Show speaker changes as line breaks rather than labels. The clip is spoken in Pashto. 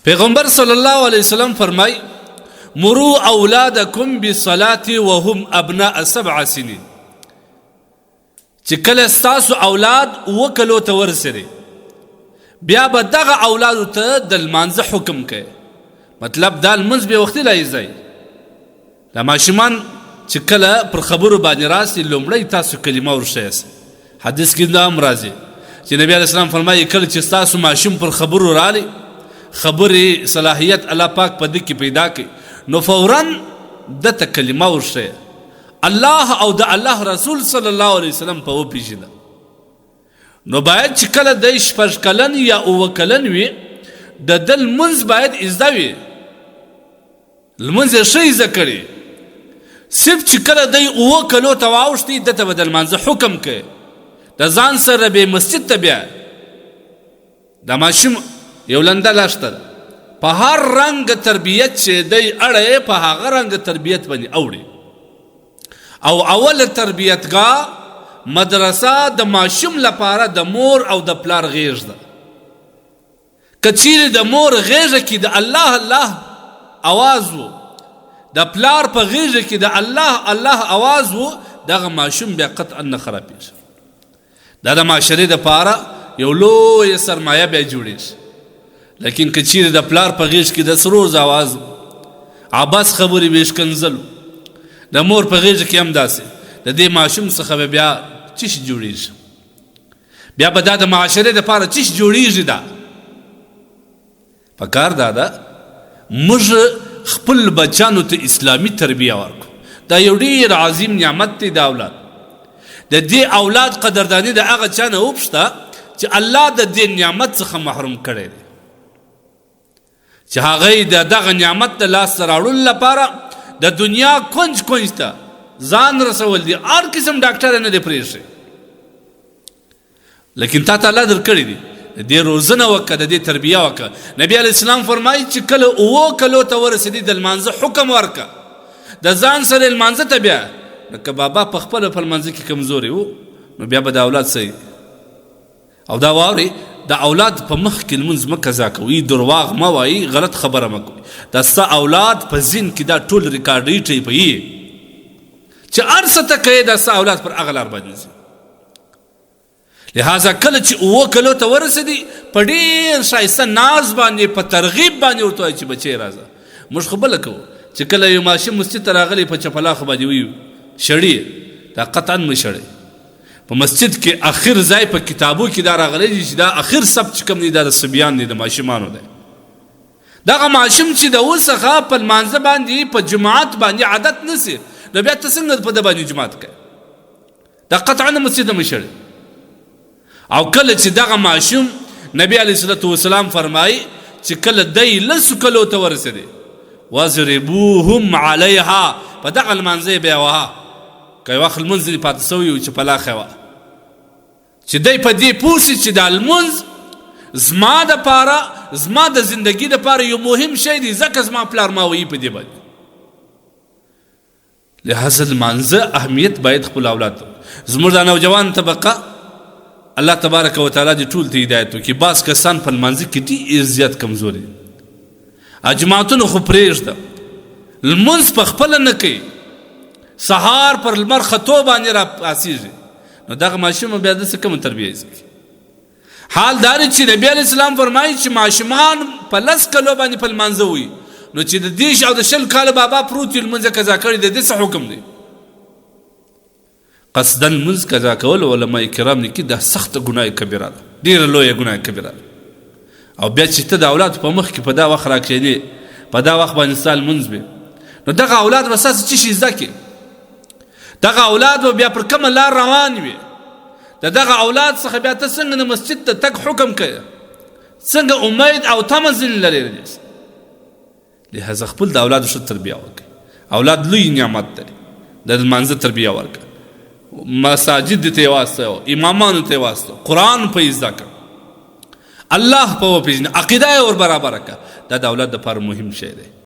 پیغمبر صلی الله علیه وسلم فرمای مروا اولادکم بالصلاة وهم ابناء 7 سنین چې کله ستاسو اولاد وکلو ته ورسري بیا به دغه اولادو ته د لمانځه حکم کوي. مطلب دا لمونځ به وختي لایزای دا ماشومان چې کله پر خبرو باندې راسي لومړی تاسو کلمه ورشئ. حدیث کې دا هم راځي چې نبی علیه السلام فرمایي کله چې ستاسو ماشوم پر خبرو رالی خبرې صلاحیت الله پاک په دې کې پیدا کړي نو فوراً دته کلمه ورشئ الله او د الله رسول صلی الله علیه وسلم په وپیژنه. نو باید چې کله د 6 کلن یا 9 کلن وي د دل منځ باید ازده وي لمونځ یې ښه زده کړي. صرف چې کله دی 9 کلو ته واوښتي دته به د لمانځه حکم کوي د ځان سره به مسجد ته بیا دا ماشوم یو لنده لاشته ده په هر رنګ تربیت چې دی اړه په هغه رنګ تربیت باندې اوړي او اول تربیتګاه مدرسه د ماشوم لپاره د مور او د پلار غیږ ده. که چیرې د مور غیږه کې د الله الله اواز و د پلار په غیږه کې د الله الله اواز و دغه ماشوم بیا قطعا نه خرابېږي. دا د معاشرې دپاره یو لویه سرمایه بیا جوړېږي. لیکن که چیرې د پلار په غیږ کې د سروز اواز عباس خبرې به ښکنځلو د مور په غیږ کې هم داسې د دې ماشوم څخه به بیا څه شي جوړېږي بیا به دا د معاشرې دپاره څه شي جوړېږي. دا پکار دا ده موږ خپل بچانو ته اسلامي تربیه ورکړو. دا یو ډېر عظیم نعمت دی د اولاد. د دې اولاد قدرداني د هغه چا نه وپوښته چې الله د دې نعمت څخه محروم کړی دی چې هغه یې د دغه نعمت د لاسته راوړلو لپاره د دنیا کنج کنج ته ځان رسول دي هر قسم ډاکټر نه دی پرېښی لیکن تا ته الله درکړی دی د دې روزنه وکړه د دې تربیه وکړه. نبی علیه السلام فرمایي چې کله 9 کلو ته ورسېدي د لمانځه حکم ورکړه د ځان سره لمانځه ته بیا لکه بابا په خپله په لمانځه کې کمزوري و نو بیا به د اولاد صحیح او دا واورئ د اولاد په مخ کې لمونځ مه قضا کوئ درواغ مه وایئ غلط خبره مه کوئ. دا ستا اولاد په ذهن کې دا ټول ریکارډۍ ټیپوي چې هر څه ته کوې دا ستا اولاد پر هغه لار باندې ځي. لہذا کله چې 9 کلو ته ورسېدي په ډېر ښایسته ناز باندې په ترغیب باندې ورته وایي چې بچی راځه. موږ خو بله کوو چې کله یو ماشوم مسجد ته راغلی په چپلاخو باندې وي شړي دا قطعا مه شړئ. په مسجد کې اخر ځای په کتابو کې دا راغلی چې دا اخر سب چې کوم دی دا د صبیان دی د ماشومانو دی. دغه ماشوم چې د اوسخه په لمانځه باندې په جماعت باندې عادت نسي نو بیا ته څنګه په ده باندې جماعت کوې دا قطعا مسجد مه شړئ. او کله چې دغه ماشوم نبی علیه الصلاة والسلام فرمایي چې کله دی 10 کلو ته ورسېدی واضربوهم علیها په دغه لمانځه یې بیا وهه که یو وخت لمونځ دې پاته سوی و چې په لاخ یې وه چې دی په دې پوه سي چې دا لمونځ زما دپاره زما د زندګي دپاره یو مهم شی دی ځکه زما پلار ما ویي په دې باندې. لهذا لمانځه اهمیت باید خپل اولاد ته زموږ دا نوجوان طبقه الله تبارک وتعالی دې ټول ته هدایت وکړي. بعض کسان په لمانځه کې ډېر زیات کمزوري جماعتونو خو پرېږده لمونځ په خپله نه کوي سهار پر لمر ختو باندې را پاڅېږي نو دغه ماشوم بیا داسې کومه تربیه یې زده حال دا دی چې نبي علیه السلام فرمایي چې ماشومان په 10 کلو باندې په لمانځه وي نو چې د 10 او د 20 کاله بابا پروت وي لمونځ قضا کړي د دې څه حکم دی؟ قصدن لمونځ قضا کول علما کرام لیکي دا سخته ګناه کبیره ده ډېره لویه ګناه کبیره ده. او بیا چې ته د اولاد په مخ کې په دا وخت راکښېنې په دا وخت باندې ستا لمونځ وي نو دغه اولاد به ستاسې څه شي زده کړي دغه اولاد به بیا پر کومه لار روان وي د دغه اولاد څخه بیا ته څنګه د مسجد ته تګ حکم کوې څنګه امید او تمه ځینې لرې. لهذا خپل د اولادو ښه تربیه وکړئ. اولاد لوی نعمت دی د لمانځه تربیه ورکړه مساجد ته یې واستوه امامانو ته یې واستوه قرآن په یې زده کړه الله په وپېژنه عقیده یې ور برابره کړه دا د اولاد دپاره مهم شی دی.